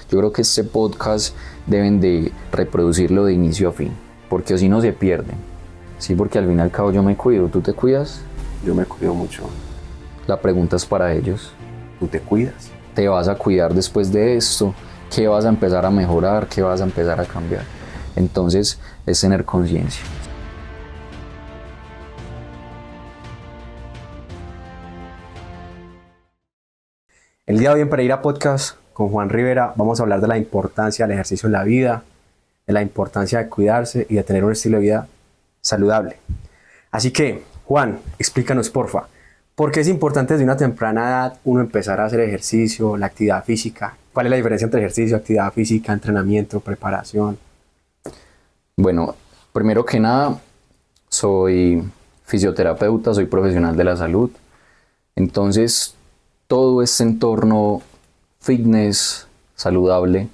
Yo creo que este podcast deben de reproducirlo de inicio a fin, porque si no se pierden. Sí, porque al fin y al cabo yo me cuido. ¿Tú te cuidas? Yo me cuido mucho. La pregunta es para ellos. ¿Tú te cuidas? ¿Te vas a cuidar después de esto? ¿Qué vas a empezar a mejorar? ¿Qué vas a empezar a cambiar? Entonces, es tener conciencia. El día de hoy en Pereira Podcast con Juan Rivera vamos a hablar de la importancia del ejercicio en la vida, de la importancia de cuidarse y de tener un estilo de vida saludable. Así que, Juan, explícanos porfa, ¿por qué es importante desde una temprana edad uno empezar a hacer ejercicio, la actividad física? ¿Cuál es la diferencia entre ejercicio, actividad física, entrenamiento, preparación? Bueno, primero que nada, soy fisioterapeuta, soy profesional de la salud. Entonces, todo este entorno fitness, saludable,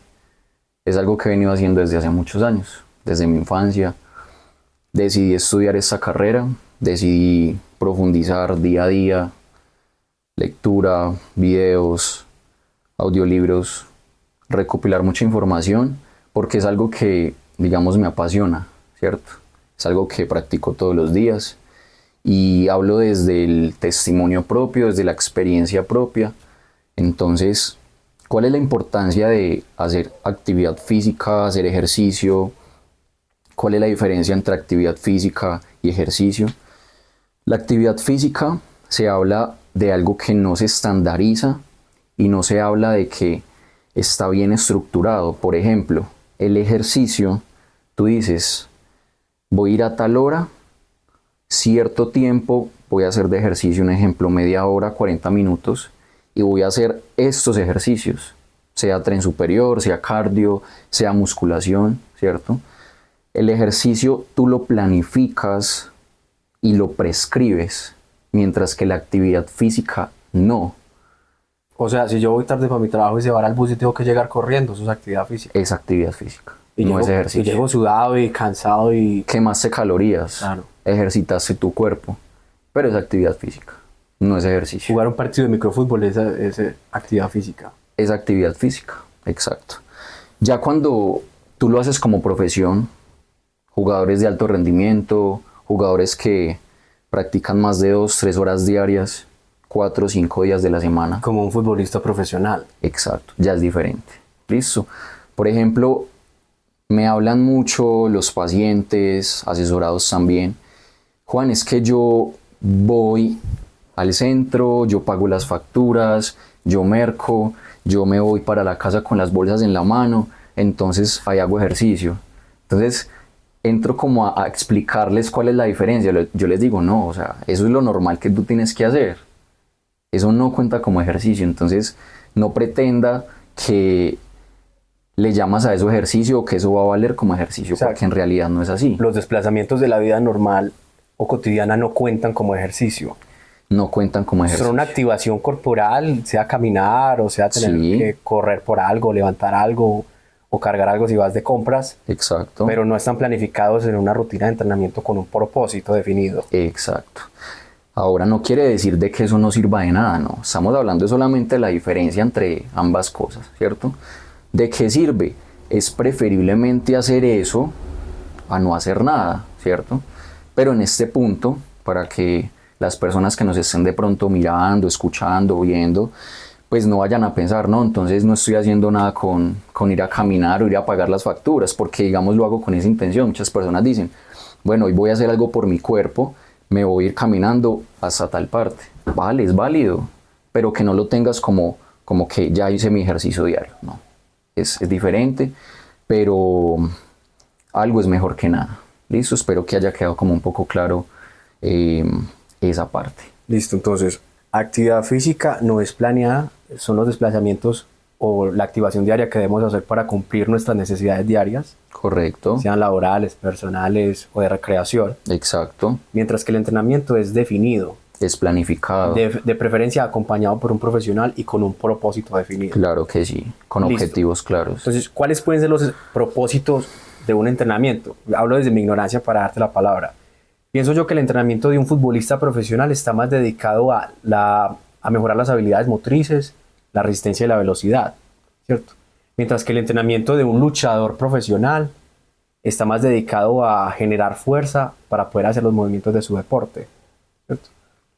es algo que he venido haciendo desde hace muchos años. Desde mi infancia decidí estudiar esta carrera, decidí profundizar día a día, lectura, videos, audiolibros, recopilar mucha información, porque es algo que, digamos, me apasiona, ¿cierto? Es algo que practico todos los días. Y hablo desde el testimonio propio, desde la experiencia propia. Entonces, ¿cuál es la importancia de hacer actividad física, hacer ejercicio? ¿Cuál es la diferencia entre actividad física y ejercicio? La actividad física se habla de algo que no se estandariza y no se habla de que está bien estructurado. Por ejemplo, el ejercicio, tú dices, voy a ir a tal hora, cierto tiempo voy a hacer de ejercicio, un ejemplo, media hora, 40 minutos, y voy a hacer estos ejercicios, sea tren superior, sea cardio, sea musculación, ¿cierto? El ejercicio tú lo planificas y lo prescribes, mientras que la actividad física no. O sea, si yo voy tarde para mi trabajo y se va al bus y tengo que llegar corriendo, eso es actividad física. Es actividad física, Y no llego, es ejercicio. Y llego sudado y cansado y... Quemaste calorías, Claro. Ejercitaste tu cuerpo, pero es actividad física, no es ejercicio. Jugar un partido de microfútbol es actividad física. Es actividad física, exacto. Ya cuando tú lo haces como profesión, jugadores de alto rendimiento, jugadores que practican más de 2-3 horas diarias, 4 o 5 días de la semana. Como un futbolista profesional. Exacto, ya es diferente. Listo. Por ejemplo, me hablan mucho los pacientes, asesorados también. Juan, es que yo voy al centro, yo pago las facturas, yo merco, yo me voy para la casa con las bolsas en la mano, entonces ahí hago ejercicio. Entonces entro como a explicarles cuál es la diferencia. Yo les digo, no, o sea, eso es lo normal que tú tienes que hacer. Eso no cuenta como ejercicio, entonces no pretenda que le llamas a eso ejercicio o que eso va a valer como ejercicio, Exacto. porque en realidad no es así. Los desplazamientos de la vida normal o cotidiana no cuentan como ejercicio. No cuentan como ejercicio. Son una activación corporal, sea caminar o sea tener Sí. que correr por algo, levantar algo o cargar algo si vas de compras. Exacto. Pero no están planificados en una rutina de entrenamiento con un propósito definido. Exacto. Ahora no quiere decir de que eso no sirva de nada, no. Estamos hablando solamente de la diferencia entre ambas cosas, ¿cierto? ¿De qué sirve? Es preferiblemente hacer eso a no hacer nada, ¿cierto? Pero en este punto, para que las personas que nos estén de pronto mirando, escuchando, viendo, pues no vayan a pensar, no, entonces no estoy haciendo nada con ir a caminar o ir a pagar las facturas, porque digamos lo hago con esa intención. Muchas personas dicen, bueno, hoy voy a hacer algo por mi cuerpo, me voy a ir caminando hasta tal parte. Vale, es válido, pero que no lo tengas como que ya hice mi ejercicio diario, no. Es diferente, pero algo es mejor que nada. Listo, espero que haya quedado como un poco claro esa parte. Listo, entonces, actividad física no es planeada, son los desplazamientos o la activación diaria que debemos hacer para cumplir nuestras necesidades diarias, Correcto. sean laborales, personales o de recreación, Exacto. mientras que el entrenamiento es definido, Es planificado. de preferencia acompañado por un profesional y con un propósito definido. Claro que sí, con Listo. objetivos claros. Entonces, ¿cuáles pueden ser los propósitos de un entrenamiento? Hablo desde mi ignorancia para darte la palabra. Pienso yo que el entrenamiento de un futbolista profesional está más dedicado a mejorar las habilidades motrices, la resistencia y la velocidad, ¿cierto? Mientras que el entrenamiento de un luchador profesional está más dedicado a generar fuerza para poder hacer los movimientos de su deporte, ¿cierto?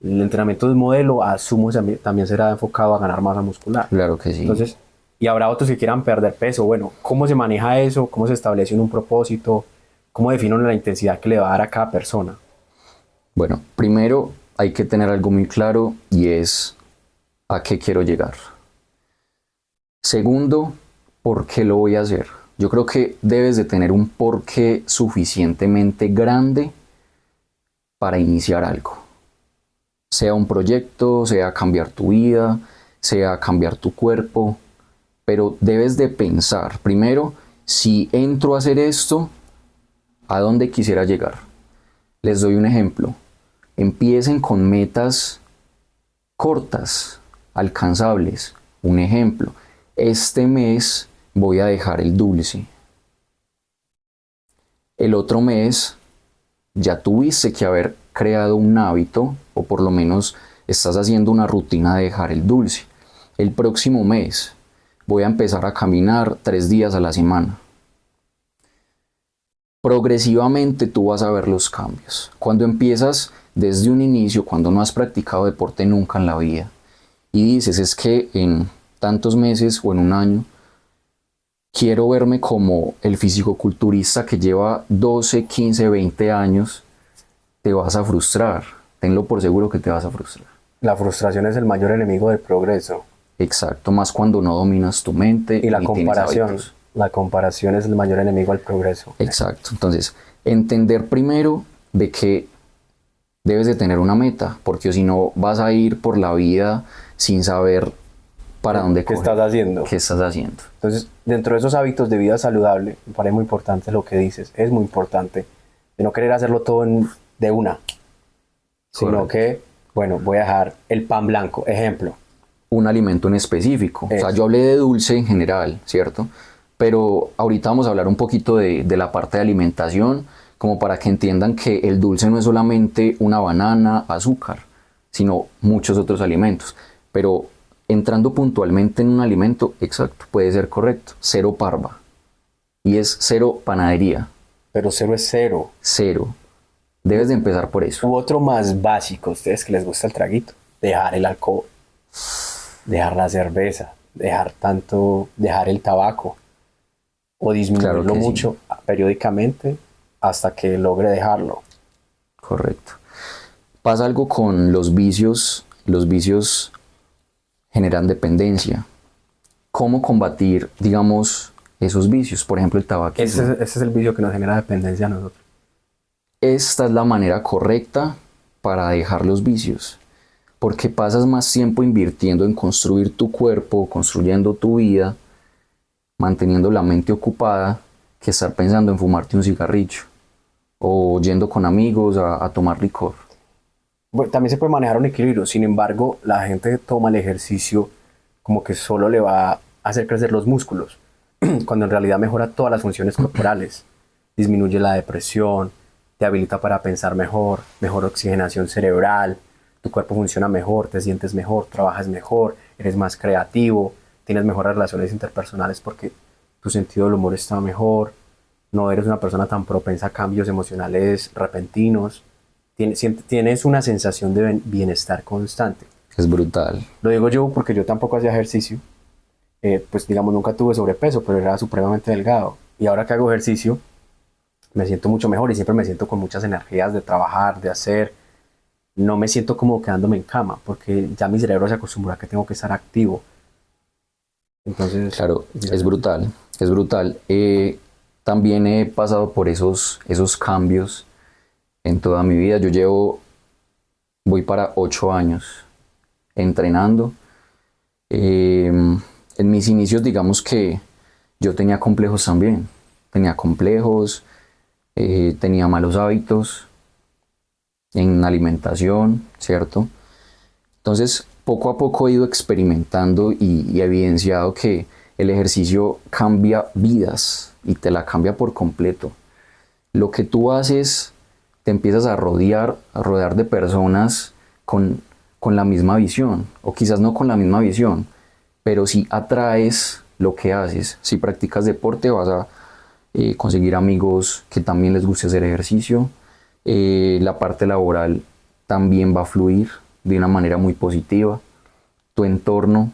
El entrenamiento de un modelo, asumo, también será enfocado a ganar masa muscular. Claro que sí. Entonces, y habrá otros que quieran perder peso. Bueno, ¿cómo se maneja eso? ¿Cómo se establece un propósito? ¿Cómo define uno la intensidad que le va a dar a cada persona? Bueno, primero hay que tener algo muy claro y es a qué quiero llegar. Segundo, ¿por qué lo voy a hacer? Yo creo que debes de tener un porqué suficientemente grande para iniciar algo. Sea un proyecto, sea cambiar tu vida, sea cambiar tu cuerpo, pero debes de pensar primero, si entro a hacer esto, ¿a dónde quisiera llegar? Les doy un ejemplo. Empiecen con metas cortas, alcanzables. Un ejemplo, este mes voy a dejar el dulce. El otro mes ya tuviste que haber creado un hábito, o por lo menos estás haciendo una rutina de dejar el dulce. El próximo mes voy a empezar a caminar 3 días a la semana. Progresivamente tú vas a ver los cambios. Cuando empiezas desde un inicio, cuando no has practicado deporte nunca en la vida, y dices, es que en tantos meses o en un año, quiero verme como el fisicoculturista que lleva 12, 15, 20 años, te vas a frustrar. Tenlo por seguro que te vas a frustrar. La frustración es el mayor enemigo del progreso. Exacto, más cuando no dominas tu mente Y la ni tienes comparación. hábitos. La comparación es el mayor enemigo al progreso. Exacto, entonces, entender primero de que debes de tener una meta, porque si no vas a ir por la vida sin saber para dónde ¿Qué coger. estás haciendo? ¿Qué estás haciendo? Entonces, dentro de esos hábitos de vida saludable, me parece muy importante lo que dices. Es muy importante de no querer hacerlo todo de una, sino Correcto. que, bueno, voy a dejar el pan blanco, ejemplo. Un alimento en específico. O sea, Eso. yo hablé de dulce en general, ¿cierto? Pero ahorita vamos a hablar un poquito de la parte de alimentación, como para que entiendan que el dulce no es solamente una banana, azúcar, sino muchos otros alimentos. Pero entrando puntualmente en un alimento, exacto, puede ser correcto, cero parva. Y es cero panadería, Pero cero es cero. cero. Debes de empezar por eso. U otro más básico, a ustedes que les gusta el traguito, dejar el alcohol, dejar la cerveza, dejar el tabaco o disminuirlo Claro que sí. mucho periódicamente hasta que logre dejarlo. Correcto. Pasa algo con los vicios. Los vicios generan dependencia. ¿Cómo combatir, digamos, esos vicios? Por ejemplo, el tabaquismo. Ese es el vicio que nos genera dependencia a nosotros. Esta es la manera correcta para dejar los vicios, porque pasas más tiempo invirtiendo en construir tu cuerpo, construyendo tu vida, manteniendo la mente ocupada, que estar pensando en fumarte un cigarrillo o yendo con amigos a tomar licor. Bueno, también se puede manejar un equilibrio, sin embargo, la gente toma el ejercicio como que solo le va a hacer crecer los músculos, cuando en realidad mejora todas las funciones corporales, disminuye la depresión, te habilita para pensar mejor, mejor oxigenación cerebral, tu cuerpo funciona mejor, te sientes mejor, trabajas mejor, eres más creativo, tienes mejores relaciones interpersonales porque tu sentido del humor está mejor, no eres una persona tan propensa a cambios emocionales repentinos, tienes una sensación de bienestar constante. Es brutal. Lo digo yo porque yo tampoco hacía ejercicio, pues digamos nunca tuve sobrepeso, pero era supremamente delgado. Y ahora que hago ejercicio, me siento mucho mejor y siempre me siento con muchas energías de trabajar, de hacer. No me siento como quedándome en cama, porque ya mi cerebro se acostumbró a que tengo que estar activo. Entonces, Claro, es brutal, es brutal. También he pasado por esos cambios en toda mi vida. Voy para 8 años entrenando. En mis inicios, digamos que yo tenía complejos también. Tenía complejos, tenía malos hábitos en alimentación, ¿cierto? Entonces, poco a poco he ido experimentando y evidenciado que el ejercicio cambia vidas y te la cambia por completo. Lo que tú haces, te empiezas a rodear de personas con la misma visión, o quizás no con la misma visión, pero sí atraes lo que haces. Si practicas deporte vas a conseguir amigos que también les guste hacer ejercicio. La parte laboral también va a fluir de una manera muy positiva. Tu entorno,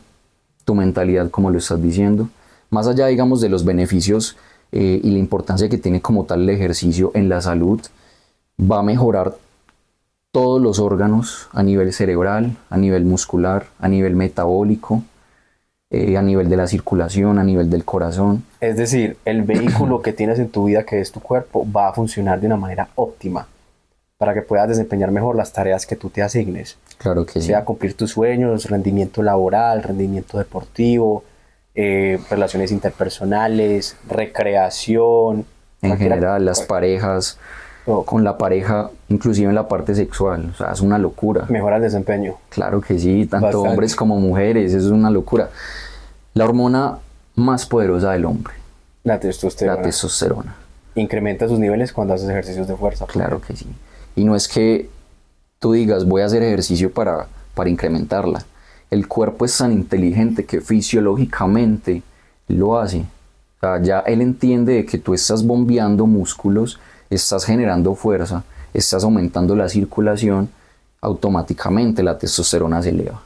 tu mentalidad, como lo estás diciendo. Más allá, digamos, de los beneficios y la importancia que tiene como tal el ejercicio en la salud, va a mejorar todos los órganos a nivel cerebral, a nivel muscular, a nivel metabólico, a nivel de la circulación, a nivel del corazón. Es decir, el vehículo que tienes en tu vida, que es tu cuerpo, va a funcionar de una manera óptima para que puedas desempeñar mejor las tareas que tú te asignes. Claro que sí. Sea cumplir tus sueños, rendimiento laboral, rendimiento deportivo, relaciones interpersonales, recreación. En general, las parejas, todo. con la pareja, inclusive en la parte sexual, o sea, es una locura. Mejora el desempeño. Claro que sí, tanto Bastante. hombres como mujeres, eso es una locura. La hormona más poderosa del hombre, La testosterona. la testosterona. Incrementa sus niveles cuando haces ejercicios de fuerza. Claro que sí. Y no es que tú digas, voy a hacer ejercicio para incrementarla. El cuerpo es tan inteligente que fisiológicamente lo hace. O sea, ya él entiende de que tú estás bombeando músculos, estás generando fuerza, estás aumentando la circulación, automáticamente la testosterona se eleva.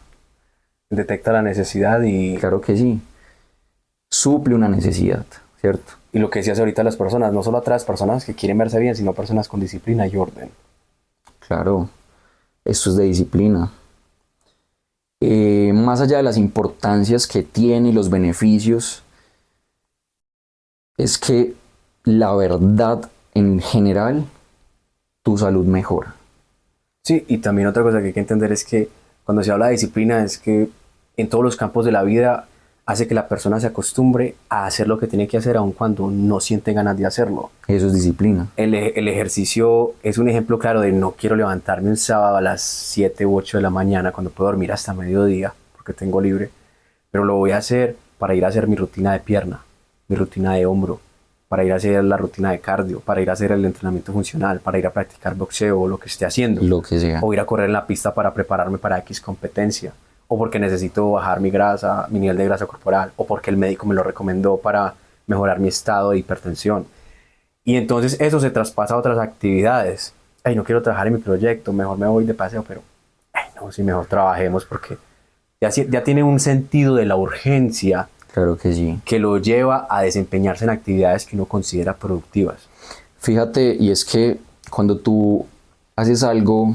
Detecta la necesidad y Claro que sí. Suple una necesidad, ¿cierto? lo que decías ahorita, las personas, no solo atraes personas que quieren verse bien, sino personas con disciplina y orden. Claro, esto es de disciplina. Más allá de las importancias que tiene y los beneficios, es que la verdad en general, tu salud mejora. Sí, y también otra cosa que hay que entender es que cuando se habla de disciplina es que en todos los campos de la vida hace que la persona se acostumbre a hacer lo que tiene que hacer aun cuando no siente ganas de hacerlo. Eso es disciplina. El ejercicio es un ejemplo claro de no quiero levantarme un sábado a las 7 u 8 de la mañana cuando puedo dormir hasta mediodía porque tengo libre, pero lo voy a hacer para ir a hacer mi rutina de pierna, mi rutina de hombro, para ir a hacer la rutina de cardio, para ir a hacer el entrenamiento funcional, para ir a practicar boxeo o lo que esté haciendo, Lo que sea. o ir a correr en la pista para prepararme para X competencia, o porque necesito bajar mi grasa, mi nivel de grasa corporal, o porque el médico me lo recomendó para mejorar mi estado de hipertensión. Y entonces eso se traspasa a otras actividades. Ay, no quiero trabajar en mi proyecto, mejor me voy de paseo, pero ay, no, sí, mejor trabajemos porque ya tiene un sentido de la urgencia Claro que sí. que lo lleva a desempeñarse en actividades que uno considera productivas. Fíjate, y es que cuando tú haces algo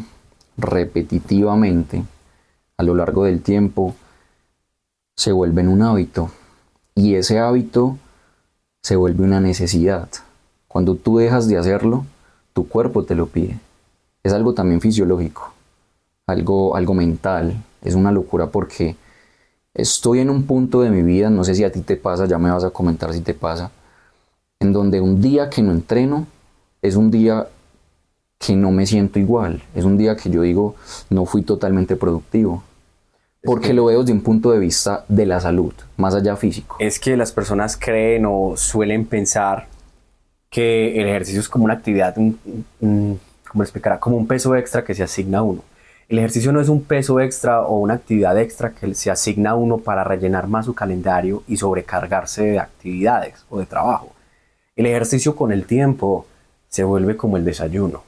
repetitivamente a lo largo del tiempo, se vuelve en un hábito. Y ese hábito se vuelve una necesidad. Cuando tú dejas de hacerlo, tu cuerpo te lo pide. Es algo también fisiológico, algo mental. Es una locura porque estoy en un punto de mi vida, no sé si a ti te pasa, ya me vas a comentar si te pasa, en donde un día que no entreno es un día que no me siento igual. Es un día que yo digo, no fui totalmente productivo. Porque lo veo desde un punto de vista de la salud, más allá físico. Es que las personas creen o suelen pensar que el ejercicio es como una actividad, como explicará, como un peso extra que se asigna a uno. El ejercicio no es un peso extra o una actividad extra que se asigna a uno para rellenar más su calendario y sobrecargarse de actividades o de trabajo. El ejercicio con el tiempo se vuelve como el desayuno,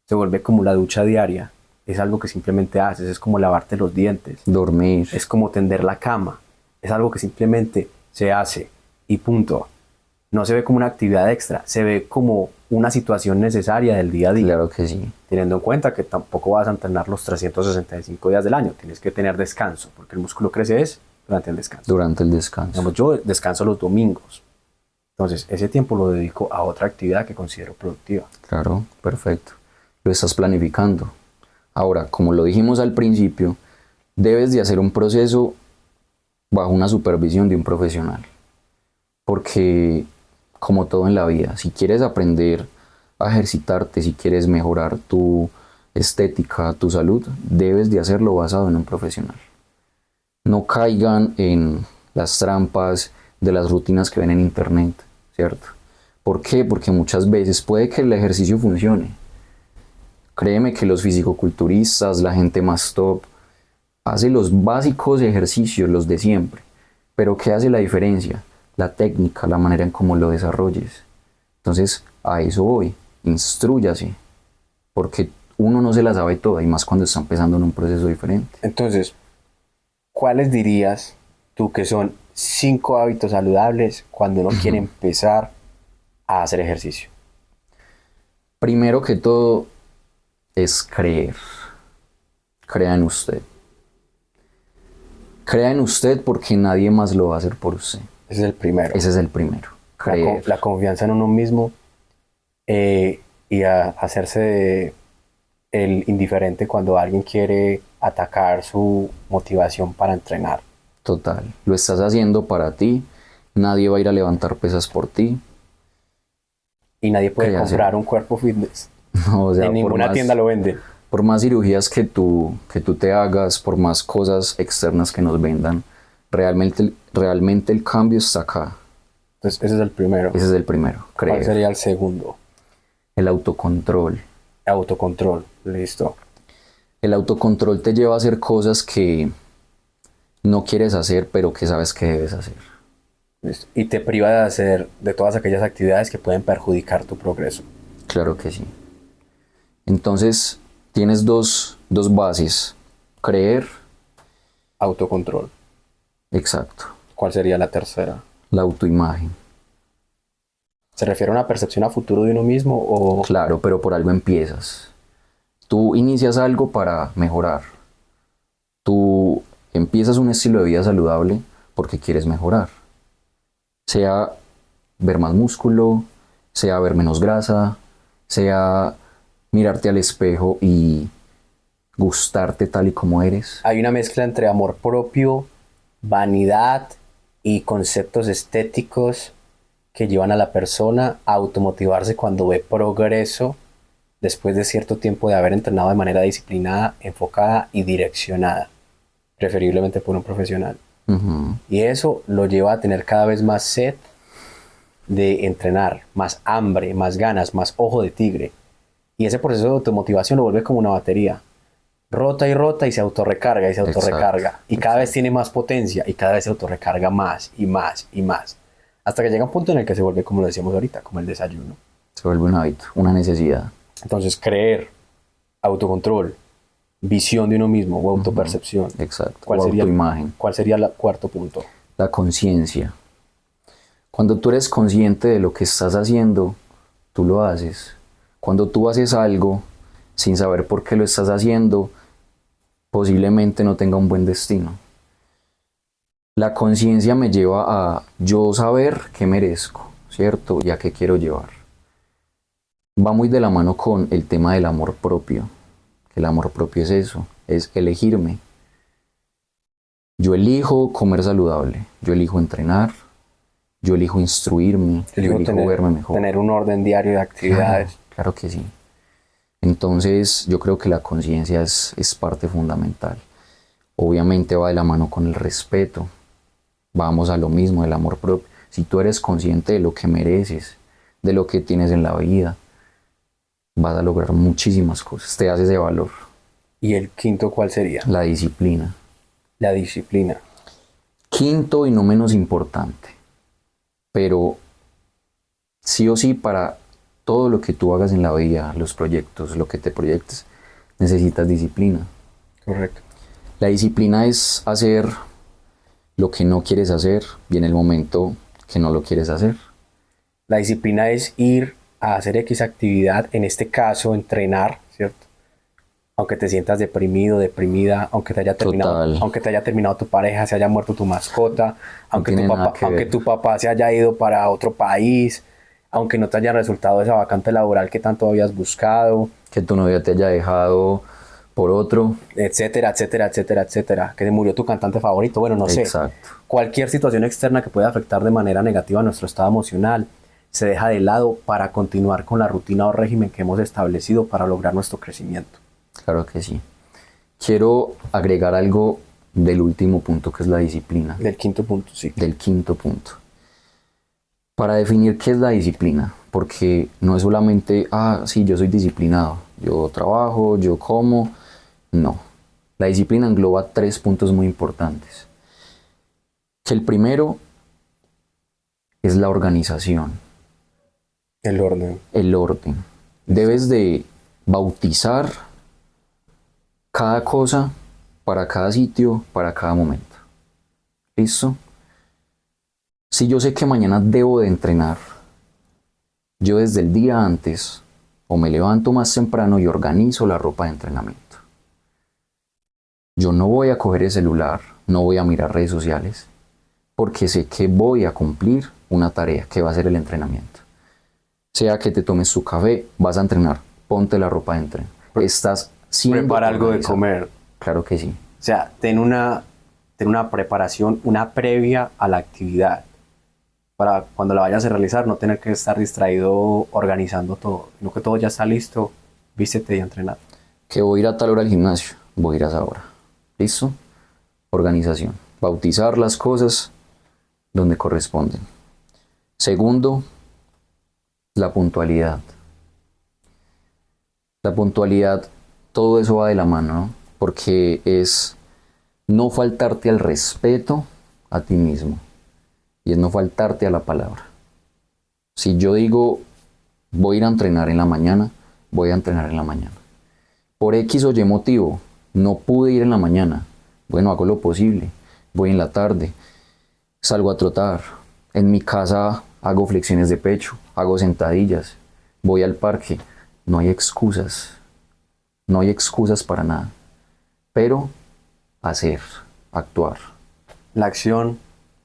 se vuelve como la ducha diaria. Es algo que simplemente haces, es como lavarte los dientes, Dormir. es como tender la cama, es algo que simplemente se hace y punto. No se ve como una actividad extra, se ve como una situación necesaria del día a día. Claro que sí. Teniendo en cuenta que tampoco vas a entrenar los 365 días del año, tienes que tener descanso, porque el músculo crece es durante el descanso. Durante el descanso. Digamos, yo descanso los domingos, entonces ese tiempo lo dedico a otra actividad que considero productiva. Claro, perfecto. Lo estás planificando. Ahora, como lo dijimos al principio, debes de hacer un proceso bajo una supervisión de un profesional. Porque, como todo en la vida, si quieres aprender a ejercitarte, si quieres mejorar tu estética, tu salud, debes de hacerlo basado en un profesional. No caigan en las trampas de las rutinas que ven en internet, ¿cierto? ¿Por qué? Porque muchas veces puede que el ejercicio funcione. Créeme que los fisicoculturistas, la gente más top, hace los básicos ejercicios, los de siempre. Pero ¿qué hace la diferencia? La técnica, la manera en cómo lo desarrolles. Entonces, a eso voy. Instrúyase. Porque uno no se la sabe toda, y más cuando está empezando en un proceso diferente. Entonces, ¿cuáles dirías tú que son 5 hábitos saludables cuando uno quiere empezar a hacer ejercicio? Primero que todo es creer. Crea en usted. Crea en usted porque nadie más lo va a hacer por usted. Ese es el primero. Ese es el primero. Creer. La confianza en uno mismo y a hacerse el indiferente cuando alguien quiere atacar su motivación para entrenar. Total. Lo estás haciendo para ti. Nadie va a ir a levantar pesas por ti. Y nadie puede Créase. comprar un cuerpo fitness. No, o sea, En ninguna tienda lo vende. Por más cirugías que tú te hagas, por más cosas externas que nos vendan, realmente el cambio está acá. Entonces, ese es el primero. Ese es el primero. ¿Cuál Creer. sería el segundo? El autocontrol. Autocontrol. Listo. El autocontrol te lleva a hacer cosas que no quieres hacer, pero que sabes que debes hacer. Listo. Y te priva de hacer de todas aquellas actividades que pueden perjudicar tu progreso. Claro que sí. Entonces, tienes dos bases. Creer. Autocontrol. Exacto. ¿Cuál sería la tercera? La autoimagen. ¿Se refiere a una percepción a futuro de uno mismo o...? Claro, pero por algo empiezas. Tú inicias algo para mejorar. Tú empiezas un estilo de vida saludable porque quieres mejorar. Sea ver más músculo, sea ver menos grasa, sea mirarte al espejo y gustarte tal y como eres. Hay una mezcla entre amor propio, vanidad y conceptos estéticos que llevan a la persona a automotivarse cuando ve progreso después de cierto tiempo de haber entrenado de manera disciplinada, enfocada y direccionada, preferiblemente por un profesional. Ujú. Y eso lo lleva a tener cada vez más sed de entrenar, más hambre, más ganas, más ojo de tigre. Y ese proceso de automotivación lo vuelve como una batería. Rota y se autorrecarga y se autorrecarga. Exacto. Y cada vez tiene más potencia y cada vez se autorrecarga más y más y más. Hasta que llega un punto en el que se vuelve, como lo decíamos ahorita, como el desayuno. Se vuelve un hábito, una necesidad. Entonces, creer, autocontrol, visión de uno mismo o autopercepción. Exacto. ¿Cuál O sería, autoimagen. ¿Cuál sería el cuarto punto? La conciencia. Cuando tú eres consciente de lo que estás haciendo, tú lo haces. Cuando tú haces algo sin saber por qué lo estás haciendo, posiblemente no tenga un buen destino. La conciencia me lleva a yo saber qué merezco, ¿cierto? Y a qué quiero llevar. Va muy de la mano con el tema del amor propio. Que el amor propio es eso, es elegirme. Yo elijo comer saludable, yo elijo entrenar, yo elijo instruirme, yo elijo verme mejor. Tener un orden diario de actividades. Claro que sí. Entonces yo creo que la conciencia es parte fundamental. Obviamente va de la mano con el respeto. Vamos a lo mismo, el amor propio. Si tú eres consciente de lo que mereces, de lo que tienes en la vida, vas a lograr muchísimas cosas. Te haces de valor. ¿Y el quinto cuál sería? La disciplina. La disciplina. Quinto y no menos importante, pero sí o sí para todo lo que tú hagas en la vida, los proyectos, lo que te proyectes, necesitas disciplina. Correcto. La disciplina es hacer lo que no quieres hacer y en el momento que no lo quieres hacer. La disciplina es ir a hacer X actividad, en este caso entrenar, ¿cierto? Aunque te sientas deprimido, deprimida, aunque te haya terminado tu pareja, se haya muerto tu mascota, aunque tu papá se haya ido para otro país, aunque no te haya resultado esa vacante laboral que tanto habías buscado, que tu novia te haya dejado por otro, etcétera, etcétera, etcétera, etcétera, que se murió tu cantante favorito, bueno, no sé. Exacto. Cualquier situación externa que pueda afectar de manera negativa nuestro estado emocional se deja de lado para continuar con la rutina o régimen que hemos establecido para lograr nuestro crecimiento. Claro que sí. Quiero agregar algo del último punto, que es la disciplina. Del quinto punto, sí. Del quinto punto. Para definir qué es la disciplina, porque no es solamente, sí, yo soy disciplinado, yo trabajo, yo como. No. La disciplina engloba 3 puntos muy importantes. que el primero es la organización, El orden. el orden. Debes de bautizar cada cosa para cada sitio, para cada momento. ¿Listo? Si yo sé que mañana debo de entrenar, yo desde el día antes o me levanto más temprano y organizo la ropa de entrenamiento. Yo no voy a coger el celular, no voy a mirar redes sociales, porque sé que voy a cumplir una tarea que va a ser el entrenamiento. Sea que te tomes tu café, vas a entrenar, ponte la ropa de entreno. Estás siendo Prepara algo de organizado. comer. Claro que sí. O sea, ten una preparación, una previa a la actividad. Para cuando la vayas a realizar, no tener que estar distraído organizando todo. Sino que todo ya está listo, vístete y a entrenar. Que voy a ir a tal hora al gimnasio, voy a ir a esa hora. ¿Listo? Organización. Bautizar las cosas donde corresponden. Segundo, la puntualidad. La puntualidad, todo eso va de la mano, ¿no? Porque es no faltarte al respeto a ti mismo y es no faltarte a la palabra. Si yo digo voy a ir a entrenar en la mañana, voy a entrenar en la mañana. Por X o Y motivo, no pude ir en la mañana. Bueno, hago lo posible. Voy en la tarde, salgo a trotar. En mi casa hago flexiones de pecho, hago sentadillas, voy al parque. No hay excusas. No hay excusas para nada. Pero hacer, actuar. La acción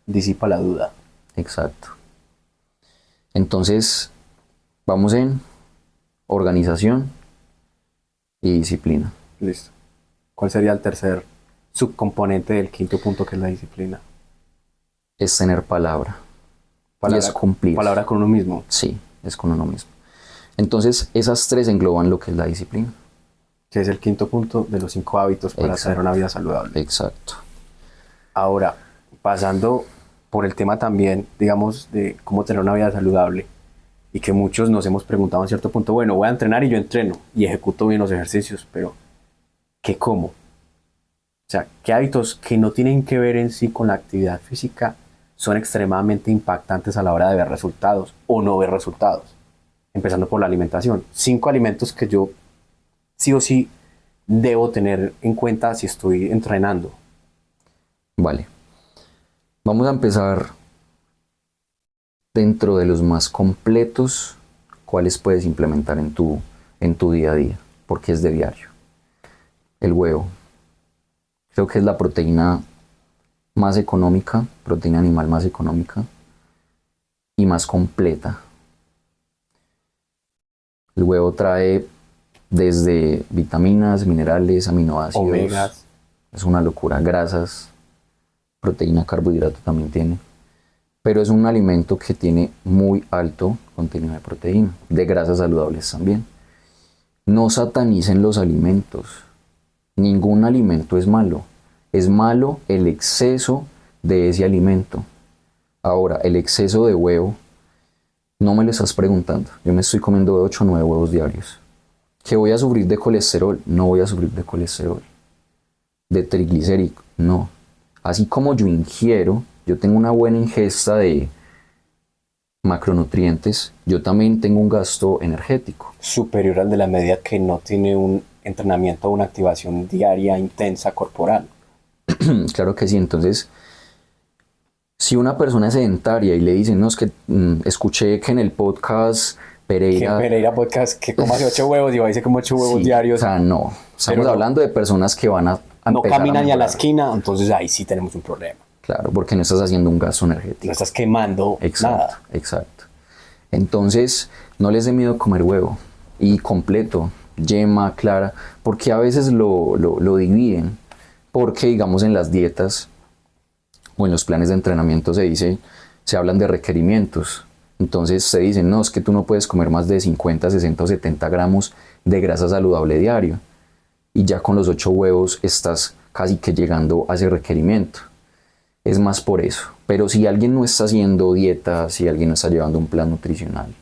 disipa la duda. Exacto. Entonces, vamos en organización y disciplina. Listo. ¿Cuál sería el tercer subcomponente del quinto punto, que es la disciplina? Es tener palabra. Y es cumplir. Palabra con uno mismo. Sí, es con uno mismo. Entonces, esas tres engloban lo que es la disciplina. Que es el quinto punto de los 5 hábitos para Exacto. tener una vida saludable. Exacto. Ahora, pasando por el tema también, digamos, de cómo tener una vida saludable, y que muchos nos hemos preguntado en cierto punto, bueno, voy a entrenar y yo entreno y ejecuto bien los ejercicios, pero ¿qué como? O sea, ¿qué hábitos que no tienen que ver en sí con la actividad física son extremadamente impactantes a la hora de ver resultados o no ver resultados? Empezando por la alimentación. 5 alimentos que yo sí o sí debo tener en cuenta si estoy entrenando. Vale. Vamos a empezar dentro de los más completos, cuáles puedes implementar en tu día a día, porque es de diario. El huevo. Creo que es la proteína más económica, proteína animal más económica y más completa. El huevo trae desde vitaminas, minerales, aminoácidos. Omegas. Es una locura. Grasas, proteína, carbohidrato también tiene. Pero es un alimento que tiene muy alto contenido de proteína, de grasas saludables también. No satanicen los alimentos. Ningún alimento es malo. Es malo el exceso de ese alimento. Ahora, el exceso de huevo, no me lo estás preguntando. Yo me estoy comiendo 8 o 9 huevos diarios. ¿Que voy a sufrir de colesterol? No voy a sufrir de colesterol. ¿De triglicéridos? No. Así como yo ingiero, yo tengo una buena ingesta de macronutrientes, yo también tengo un gasto energético. Superior al de la media que no tiene un entrenamiento o una activación diaria intensa corporal. Claro que sí. Entonces, si una persona es sedentaria y le dicen, no, es que escuché que en el podcast Pereira... Que Pereira Podcast que coma 8 huevos y va a decir como 8 huevos Sí, diarios. O sea, no. Estamos Pero no. hablando de personas que van a No empezar caminan ni a la mejorar. esquina, entonces ahí sí tenemos un problema. Claro, porque no estás haciendo un gasto energético. No estás quemando Exacto, nada. exacto. Entonces, no les dé miedo comer huevo. Y completo, yema, clara, porque a veces lo dividen. Porque, digamos, en las dietas o en los planes de entrenamiento se hablan de requerimientos. Entonces se dicen, no, es que tú no puedes comer más de 50, 60 o 70 gramos de grasa saludable diario. Y ya con los 8 huevos estás casi que llegando a ese requerimiento. Es más por eso. Pero si alguien no está haciendo dieta, si alguien no está llevando un plan nutricional,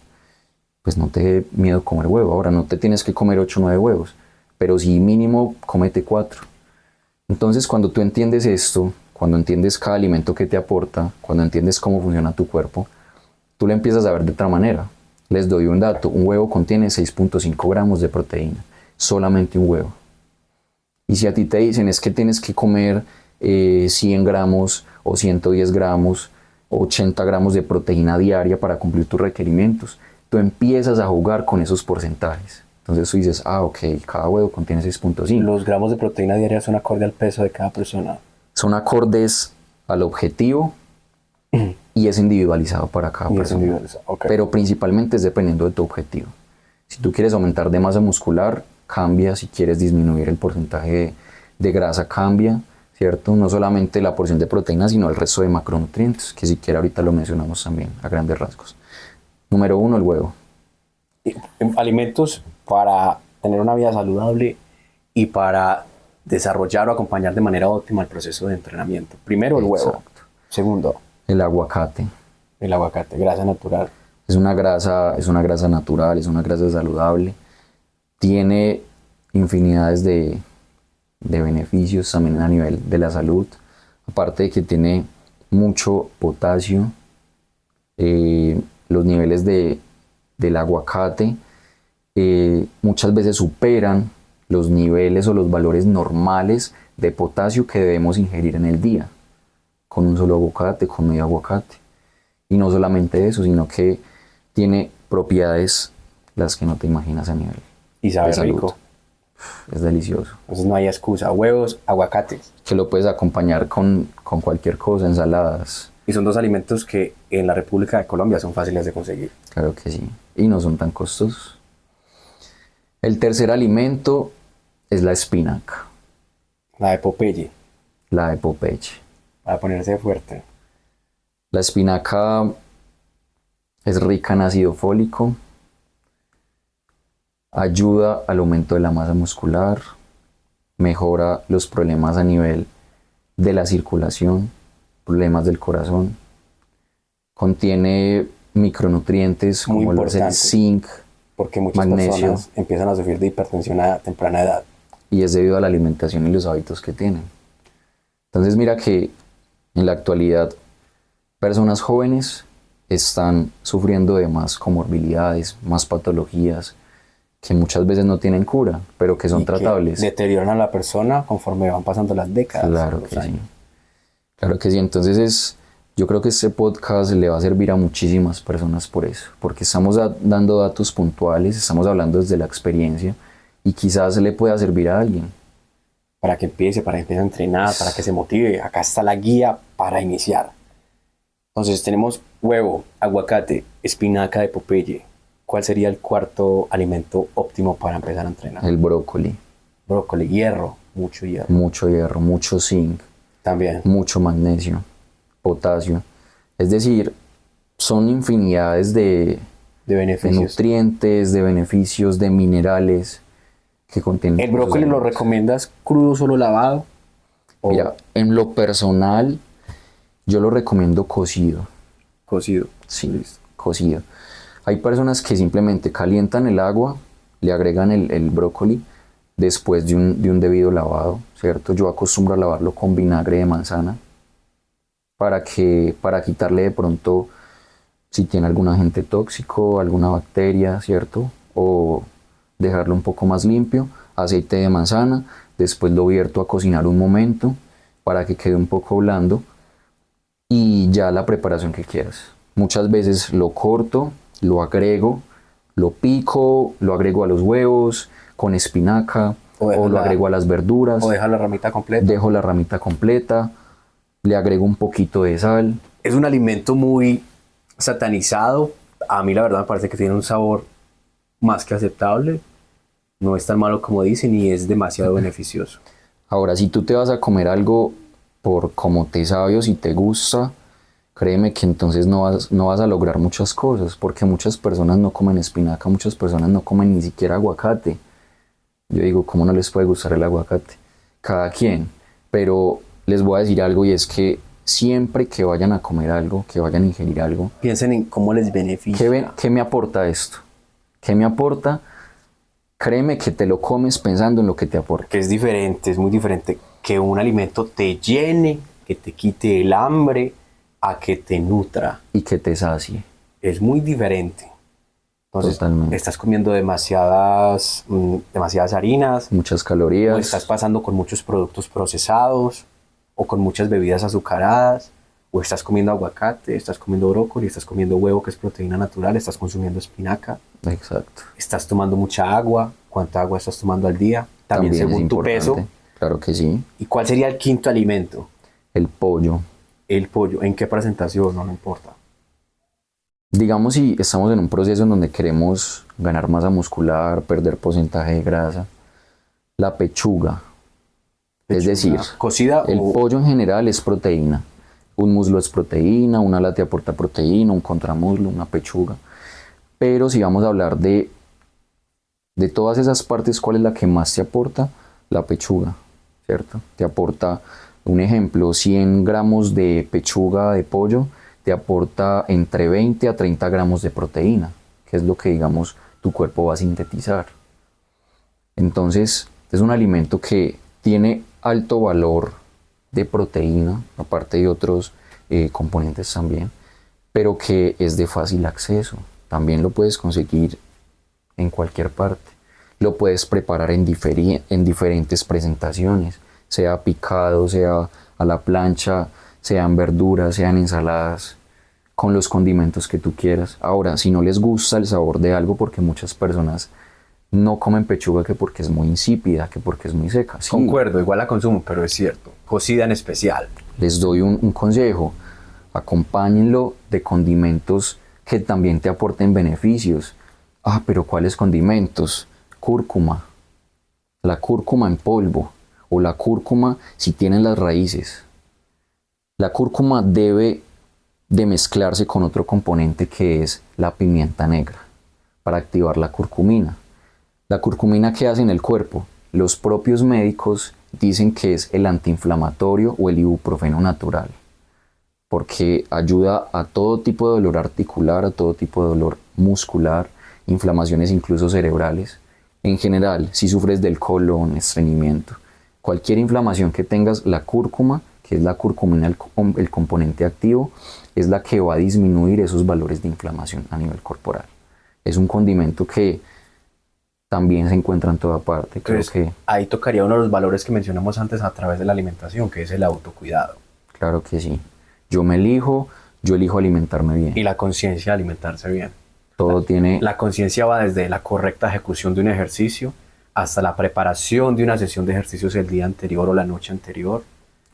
pues no te dé miedo comer huevo. Ahora no te tienes que comer 8 o 9 huevos, pero sí mínimo cómete 4. Entonces cuando tú entiendes esto, cuando entiendes cada alimento que te aporta, cuando entiendes cómo funciona tu cuerpo, tú lo empiezas a ver de otra manera. Les doy un dato, un huevo contiene 6.5 gramos de proteína, solamente un huevo. Y si a ti te dicen es que tienes que comer 100 gramos o 110 gramos o 80 gramos de proteína diaria para cumplir tus requerimientos, tú empiezas a jugar con esos porcentajes. Entonces tú dices, ok, cada huevo contiene 6.5. Los gramos de proteína diaria son acorde al peso de cada persona. Son acordes al objetivo y es individualizado para cada persona. Okay. Pero principalmente es dependiendo de tu objetivo. Si tú quieres aumentar de masa muscular, cambia. Si quieres disminuir el porcentaje de grasa, cambia, ¿cierto? No solamente la porción de proteína, sino el resto de macronutrientes, que siquiera ahorita lo mencionamos también a grandes rasgos. Número 1, el huevo. Alimentos para tener una vida saludable y para desarrollar o acompañar de manera óptima el proceso de entrenamiento. Primero, el huevo. Exacto. Segundo, El aguacate. el aguacate, grasa natural. Es una grasa natural, es una grasa saludable. Tiene infinidades de beneficios también a nivel de la salud. Aparte de que tiene mucho potasio, los niveles del aguacate muchas veces superan los niveles o los valores normales de potasio que debemos ingerir en el día, con un solo aguacate, con medio aguacate. Y no solamente eso, sino que tiene propiedades las que no te imaginas a nivel Y sabe de salud. rico. Es delicioso. Entonces no hay excusa. Huevos, aguacates. Que lo puedes acompañar con cualquier cosa, ensaladas. Y son dos alimentos que en la República de Colombia son fáciles de conseguir. Claro que sí. Y no son tan costosos. El tercer alimento es la espinaca, La de Popeye, la de Popeye. para ponerse fuerte. La espinaca es rica en ácido fólico, ayuda al aumento de la masa muscular, mejora los problemas a nivel de la circulación, problemas del corazón, contiene micronutrientes Muy como lo es el importante. zinc, Porque muchas magnesio, personas empiezan a sufrir de hipertensión a temprana edad. y es debido a la alimentación y los hábitos que tienen. Entonces mira que en la actualidad personas jóvenes están sufriendo de más comorbilidades, más patologías que muchas veces no tienen cura, pero que son Y que tratables. deterioran a la persona conforme van pasando las décadas. Claro los que sí. años. Claro que sí. Entonces yo creo que este podcast le va a servir a muchísimas personas por eso, porque estamos dando datos puntuales, estamos hablando desde la experiencia y quizás le pueda servir a alguien. Para que empiece a entrenar, para que se motive. Acá está la guía para iniciar. Entonces tenemos huevo, aguacate, espinaca de Popeye. ¿Cuál sería el cuarto alimento óptimo para empezar a entrenar? El brócoli, Brócoli, hierro, mucho hierro. mucho hierro, mucho zinc, También. mucho magnesio, potasio. Es decir, son infinidades de De beneficios. nutrientes, de beneficios, de minerales que contienen. ¿El esos brócoli lo alimentos. recomiendas crudo, solo lavado? ¿O Mira, en lo personal, yo lo recomiendo cocido. cocido? Sí, Listo. cocido. Hay personas que simplemente calientan el agua, le agregan el brócoli después de un debido lavado, ¿cierto? Yo acostumbro a lavarlo con vinagre de manzana para quitarle de pronto si tiene algún agente tóxico, alguna bacteria, ¿cierto? O dejarlo un poco más limpio, aceite de manzana, después lo vierto a cocinar un momento para que quede un poco blando y ya la preparación que quieras. Muchas veces lo corto, lo agrego, lo pico, lo agrego a los huevos con espinaca o lo agrego a las verduras, ¿O dejar la ramita completa? dejo la ramita completa, le agrego un poquito de sal. Es un alimento muy satanizado. A mí la verdad me parece que tiene un sabor más que aceptable. No es tan malo como dicen y es demasiado beneficioso. Ahora, si tú te vas a comer algo por como te sabe o si te gusta, créeme que entonces no vas a lograr muchas cosas, porque muchas personas no comen espinaca, muchas personas no comen ni siquiera aguacate. Yo digo, ¿cómo no les puede gustar el aguacate? Cada quien. Pero les voy a decir algo y es que siempre que vayan a comer algo, que vayan a ingerir algo, Piensen en cómo les beneficia. ¿qué me aporta esto? ¿Qué me aporta? Créeme que te lo comes pensando en lo que te aporta. Que es diferente, es muy diferente que un alimento te llene que te quite el hambre a que te nutra. Y que te sacie. Es muy diferente. Entonces, Totalmente. estás comiendo demasiadas harinas, Muchas o calorías. estás pasando con muchos productos procesados, o con muchas bebidas azucaradas, o estás comiendo aguacate, estás comiendo brócoli, estás comiendo huevo, que es proteína natural, estás consumiendo espinaca, Exacto. estás tomando mucha agua. ¿Cuánta agua estás tomando al día? También es según tu importante. peso. Claro que sí. ¿Y cuál sería el quinto alimento? El pollo. El pollo. ¿En qué presentación? No importa. Digamos si estamos en un proceso en donde queremos ganar masa muscular, perder porcentaje de grasa, la pechuga. Es decir, cocida el o pollo en general es proteína. Un muslo es proteína, un ala te aporta proteína, un contramuslo, una pechuga. Pero si vamos a hablar de todas esas partes, ¿cuál es la que más te aporta? La pechuga, ¿cierto? Te aporta, un ejemplo, 100 gramos de pechuga de pollo, te aporta entre 20 a 30 gramos de proteína, que es lo que, digamos, tu cuerpo va a sintetizar. Entonces, es un alimento que tiene alto valor de proteína, aparte de otros componentes también, pero que es de fácil acceso. También lo puedes conseguir en cualquier parte. Lo puedes preparar en diferentes presentaciones, sea picado, sea a la plancha, sean verduras, sean ensaladas, con los condimentos que tú quieras. Ahora, si no les gusta el sabor de algo, porque muchas personas no comen pechuga que porque es muy insípida, que porque es muy seca. Sí, concuerdo, igual la consumo, pero es cierto. Cocida en especial. les doy un consejo. Acompáñenlo de condimentos que también te aporten beneficios. Ah, pero ¿cuáles condimentos? Cúrcuma. La cúrcuma en polvo o la cúrcuma si tienen las raíces. La cúrcuma debe de mezclarse con otro componente que es la pimienta negra para activar la curcumina. ¿La curcumina qué hace en el cuerpo? Los propios médicos dicen que es el antiinflamatorio o el ibuprofeno natural, porque ayuda a todo tipo de dolor articular, a todo tipo de dolor muscular, inflamaciones incluso cerebrales. En general, si sufres del colon, estreñimiento, cualquier inflamación que tengas, la cúrcuma, que es la curcumina, el componente activo, es la que va a disminuir esos valores de inflamación a nivel corporal. Es un condimento que también se encuentra en toda parte. Entonces, Creo que, ahí tocaría uno de los valores que mencionamos antes a través de la alimentación, que es el autocuidado. claro que sí. Yo elijo alimentarme bien. Y la conciencia de alimentarse bien. Todo tiene, La conciencia va desde la correcta ejecución de un ejercicio hasta la preparación de una sesión de ejercicios el día anterior o la noche anterior,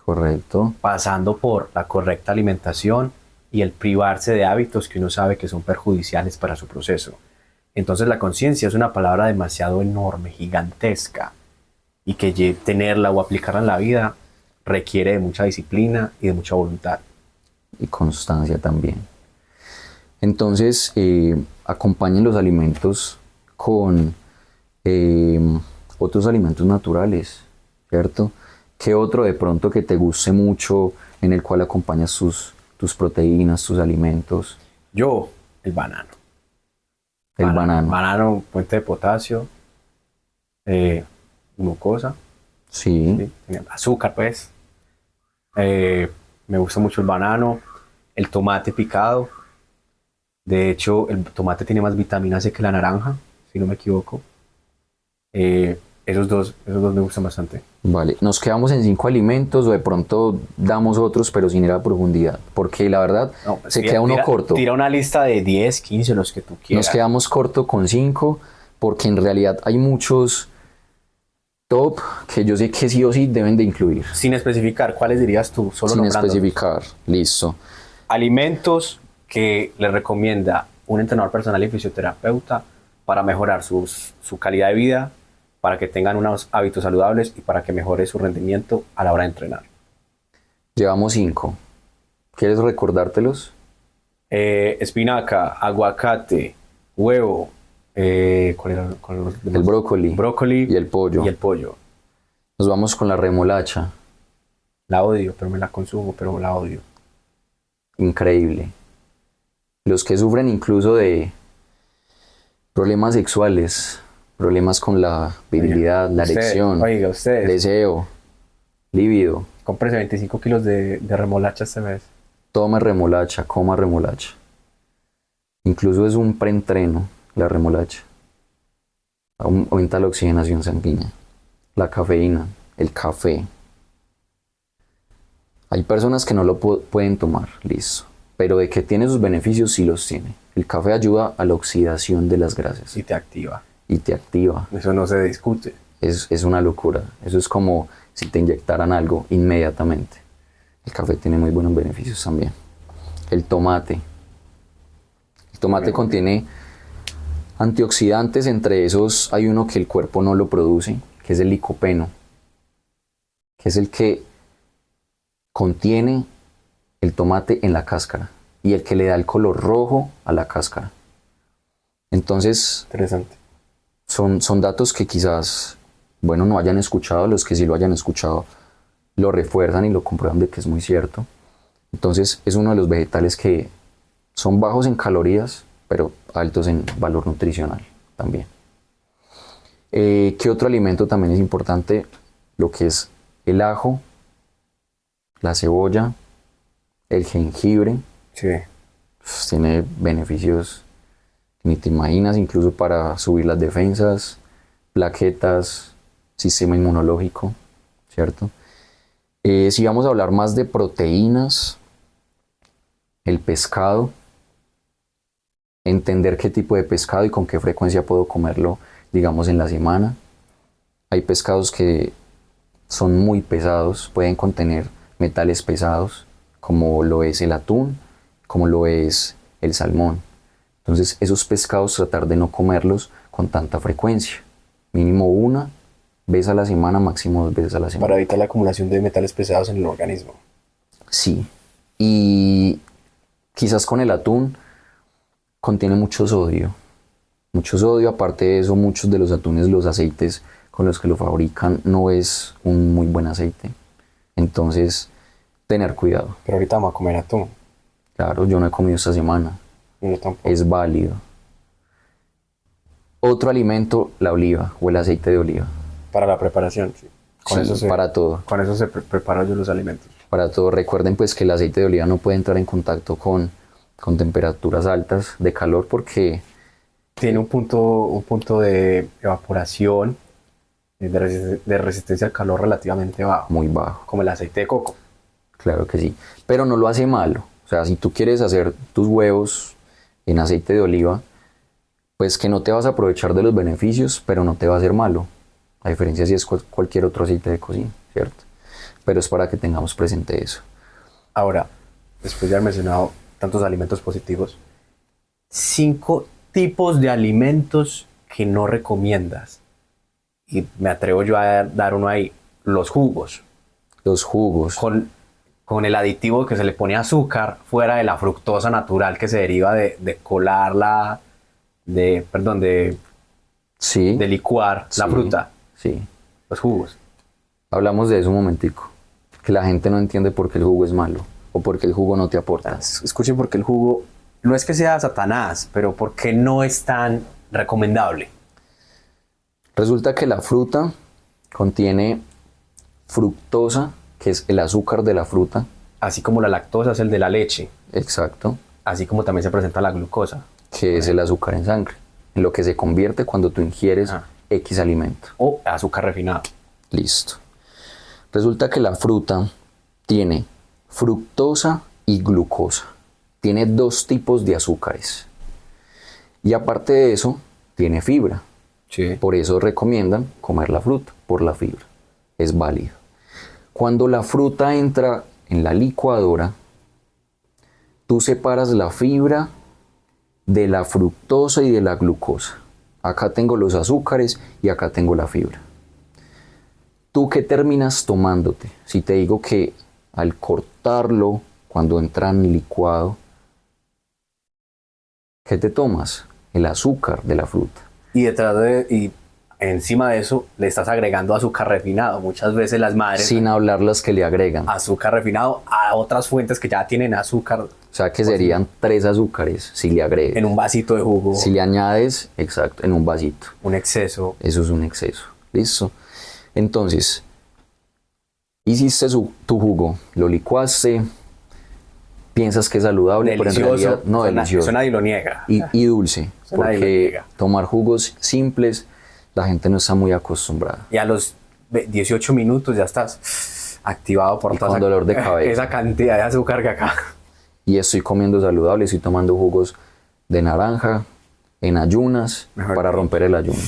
correcto, pasando por la correcta alimentación y el privarse de hábitos que uno sabe que son perjudiciales para su proceso. Entonces la conciencia es una palabra demasiado enorme, gigantesca, y que tenerla o aplicarla en la vida requiere de mucha disciplina y de mucha voluntad. y constancia también. Entonces, acompañen los alimentos con otros alimentos naturales, ¿cierto? ¿Qué otro de pronto que te guste mucho en el cual acompañas tus proteínas, tus alimentos? Yo, el banano. El banano. Banano, fuente de potasio, glucosa, Sí, ¿sí? Azúcar, pues. Me gusta mucho el banano, el tomate picado. De hecho, el tomate tiene más vitamina C que la naranja, si no me equivoco. Esos dos me gustan bastante. vale. Nos quedamos en 5 alimentos o de pronto damos otros, pero sin ir a profundidad, porque la verdad No, pues se queda uno corto. Tira una lista de 10, 15, los que tú quieras. Nos quedamos corto con 5 porque en realidad hay muchos top que yo sé que sí o sí deben de incluir. Sin especificar, ¿cuáles dirías tú? Solo Sin nombrándolos. especificar, listo. Alimentos que le recomienda un entrenador personal y fisioterapeuta para mejorar su calidad de vida, para que tengan unos hábitos saludables y para que mejore su rendimiento a la hora de entrenar. Llevamos 5. ¿Quieres recordártelos? Espinaca, aguacate, huevo, ¿cuál era? El brócoli, Brócoli y el pollo. y el pollo. Nos vamos con la remolacha. La odio, pero me la consumo, pero la odio. Increíble. Los que sufren incluso de problemas sexuales, problemas con la virilidad, la Usted- erección, Oiga, ustedes, deseo, líbido. Cómprese 25 kilos de remolacha este mes. Tome remolacha, coma remolacha. Incluso es un preentreno la remolacha. Aumenta la oxigenación sanguínea, la cafeína, el café. Hay personas que no lo pueden tomar, listo. Pero de que tiene sus beneficios, sí los tiene. El café ayuda a la oxidación de las grasas. Y te activa. Y te activa. Eso no se discute. Es una locura. Eso es como si te inyectaran algo inmediatamente. El café tiene muy buenos beneficios también. El tomate. El tomate contiene antioxidantes, entre esos hay uno que el cuerpo no lo produce, que es el licopeno, que es el que contiene el tomate en la cáscara y el que le da el color rojo a la cáscara. Entonces, Interesante. son datos que quizás, bueno, no hayan escuchado, los que sí lo hayan escuchado lo refuerzan y lo comprueban de que es muy cierto. Entonces, es uno de los vegetales que son bajos en calorías, pero altos en valor nutricional también. ¿Qué otro alimento también es importante? Lo que es el ajo, la cebolla, el jengibre. Sí. Tiene beneficios que ni te imaginas, incluso para subir las defensas, plaquetas, sistema inmunológico, ¿cierto? Si vamos a hablar más de proteínas, el pescado, entender qué tipo de pescado y con qué frecuencia puedo comerlo, digamos, en la semana. Hay pescados que son muy pesados, pueden contener metales pesados, como lo es el atún, como lo es el salmón. Entonces, esos pescados tratar de no comerlos con tanta frecuencia. Mínimo una vez a la semana, máximo 2 veces a la semana. Para evitar la acumulación de metales pesados en el organismo. Sí. Y quizás con el atún contiene mucho sodio. Mucho sodio, aparte de eso, muchos de los atunes, los aceites con los que lo fabrican, no es un muy buen aceite. Entonces, tener cuidado. Pero ahorita vamos a comer atún. Claro, yo no he comido esta semana. Yo tampoco. Es válido. Otro alimento, la oliva o el aceite de oliva. Para la preparación, sí. Sí, para todo. Con eso se preparan yo los alimentos. Para todo. Recuerden pues que el aceite de oliva no puede entrar en contacto con temperaturas altas de calor porque Tiene un punto de evaporación, de resistencia al calor relativamente bajo, muy bajo. como el aceite de coco. Claro que sí. Pero no lo hace malo. O sea, si tú quieres hacer tus huevos en aceite de oliva, pues que no te vas a aprovechar de los beneficios, pero no te va a hacer malo. A diferencia si es cualquier otro aceite de cocina, ¿cierto? Pero es para que tengamos presente eso. Ahora, después de haber mencionado tantos alimentos positivos, 5 tipos de alimentos que no recomiendas. Y me atrevo yo a dar uno ahí. Los jugos. Los jugos. Con el aditivo que se le pone azúcar fuera de la fructosa natural que se deriva de colarla, Sí. de licuar la Sí, fruta. Sí. Los jugos. Hablamos de eso un momentico. Que la gente no entiende por qué el jugo es malo o por qué el jugo no te aporta. Escuchen porque el jugo no es que sea Satanás, pero porque no es tan recomendable. Resulta que la fruta contiene fructosa, que es el azúcar de la fruta. Así como la lactosa es el de la leche, Exacto. así como también se presenta la glucosa. Que es el azúcar en sangre. En lo que se convierte cuando tú ingieres Ah. X alimento. O azúcar refinado. Listo. Resulta que la fruta tiene fructosa y glucosa. Tiene 2 tipos de azúcares. Y aparte de eso, tiene fibra. Sí. Por eso recomiendan comer la fruta, por la fibra. Es válido. Cuando la fruta entra en la licuadora, tú separas la fibra de la fructosa y de la glucosa. Acá tengo los azúcares y acá tengo la fibra. ¿Tú qué terminas tomándote? Si te digo que al cortarlo, cuando entra en licuado, ¿qué te tomas? El azúcar de la fruta. Y encima de eso le estás agregando azúcar refinado. Muchas veces las madres Sin hablar las que le agregan. azúcar refinado a otras fuentes que ya tienen azúcar O sea que serían 3 azúcares si le agregas. en un vasito de jugo. Si le añades, exacto, en un vasito. Un exceso. Eso es un exceso. ¿Listo? Entonces, Hiciste tu jugo, lo licuaste, piensas que es saludable, pero en realidad no, delicioso. Eso nadie lo niega. Y dulce, Eso nadie lo porque niega. tomar jugos simples, la gente no está muy acostumbrada. Y a los 18 minutos ya estás activado por Y toda con dolor de cabeza. esa cantidad de azúcar que acá. Y estoy comiendo saludable, estoy tomando jugos de naranja en ayunas Mejor para dicho. romper el ayuno.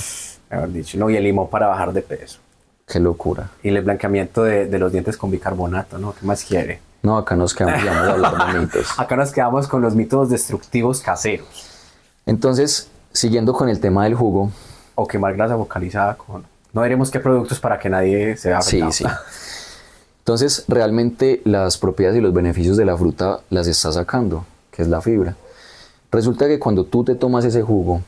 Mejor dicho, no, y el limón para bajar de peso. Qué locura. Y el blanqueamiento de los dientes con bicarbonato, ¿no? ¿Qué más quiere? No, acá nos quedamos y vamos a hablar de mitos. Acá nos quedamos con los métodos destructivos caseros. Entonces, siguiendo con el tema del jugo, O quemar grasa focalizada con... No diremos qué productos para que nadie se vea sí, afectado. sí. Entonces, realmente las propiedades y los beneficios de la fruta las está sacando, que es la fibra. Resulta que cuando tú te tomas ese jugo,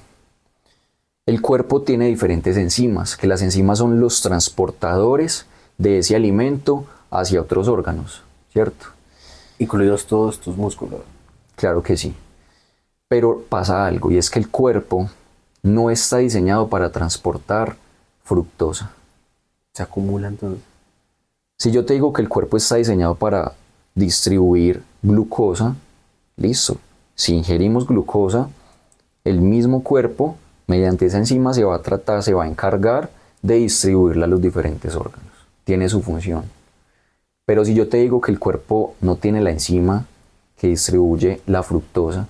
el cuerpo tiene diferentes enzimas, que las enzimas son los transportadores de ese alimento hacia otros órganos, ¿cierto? Incluidos todos tus músculos. Claro que sí. Pero pasa algo, y es que el cuerpo no está diseñado para transportar fructosa. Se acumula entonces. Si yo te digo que el cuerpo está diseñado para distribuir glucosa, listo. Si ingerimos glucosa, el mismo cuerpo, mediante esa enzima, se va a encargar de distribuirla a los diferentes órganos. Tiene su función. Pero si yo te digo que el cuerpo no tiene la enzima que distribuye la fructosa,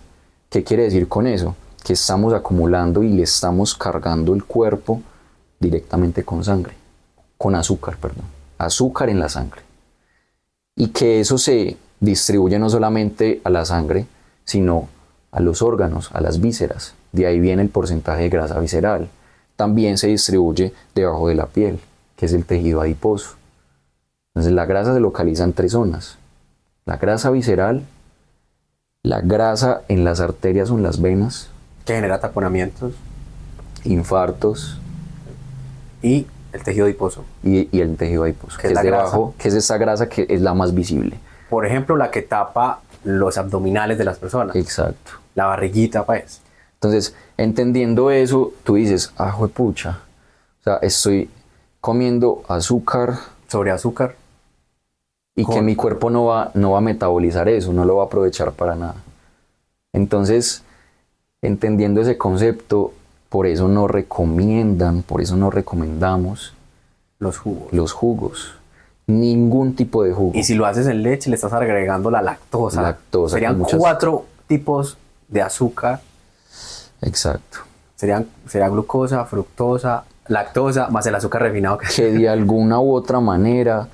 ¿qué quiere decir con eso? Que estamos acumulando y le estamos cargando el cuerpo directamente con sangre, con azúcar, perdón, azúcar en la sangre. Y que eso se distribuye no solamente a la sangre, sino a los órganos, a las vísceras. De ahí viene el porcentaje de grasa visceral. También se distribuye debajo de la piel, que es el tejido adiposo. Entonces la grasa se localiza en 3 zonas. La grasa visceral, la grasa en las arterias o en las venas, Que genera taponamientos. infartos Y el tejido adiposo. y el tejido adiposo, Que que es es la debajo, que es esa grasa que es la más visible. Por ejemplo, la que tapa los abdominales de las personas. Exacto. La barriguita, pues. Entonces, entendiendo eso, tú dices, ah, juepucha, o sea, estoy comiendo azúcar Sobre azúcar. y que mi cuerpo no va a metabolizar eso, no lo va a aprovechar para nada. Entonces, entendiendo ese concepto, por eso no recomendamos Los jugos. los jugos. Ningún tipo de jugo. Y si lo haces en leche, le estás agregando la lactosa. Lactosa, Serían con muchas- 4 tipos de azúcar. Exacto. Sería glucosa, fructosa, lactosa, más el azúcar refinado. Que de alguna u otra manera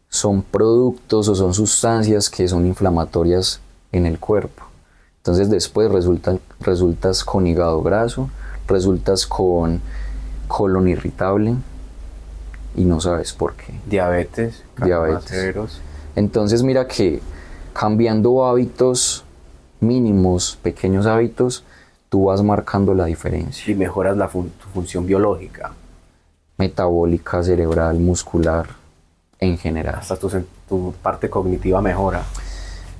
son productos o son sustancias que son inflamatorias en el cuerpo. Entonces después resultas con hígado graso, resultas con colon irritable y no sabes por qué. Diabetes. Diabetes. carbohidratos. Entonces mira que cambiando hábitos mínimos, pequeños hábitos, tú vas marcando la diferencia. Y mejoras tu función biológica. Metabólica, cerebral, muscular, en general. Hasta tu parte cognitiva mejora.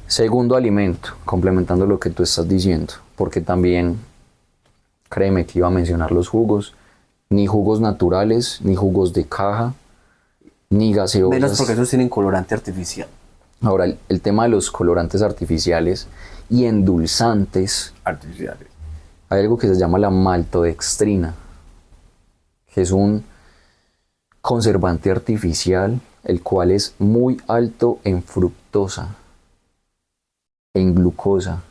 Segundo alimento, complementando lo que tú estás diciendo, porque también, créeme que iba a mencionar los jugos, ni jugos naturales, ni jugos de caja, ni gaseosas. Menos porque esos tienen colorante artificial. Ahora, el tema de los colorantes artificiales y endulzantes, Artificiales. hay algo que se llama la maltodextrina, que es un conservante artificial, el cual es muy alto en fructosa, en glucosa,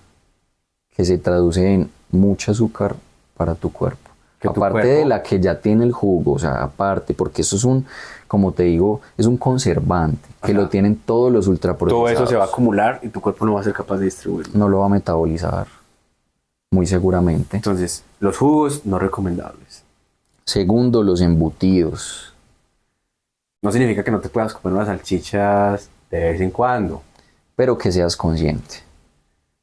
que se traduce en mucho azúcar para tu cuerpo. Que tu Aparte cuerpo- de la que ya tiene el jugo, o sea, aparte, porque eso es como te digo, es un conservante, que Ajá. lo tienen todos los ultraprocesados. Todo eso se va a acumular y tu cuerpo no va a ser capaz de distribuirlo. No lo va a metabolizar, muy seguramente. Entonces, los jugos no recomendables. Segundo, los embutidos. No significa que no te puedas comer unas salchichas de vez en cuando. Pero que seas consciente.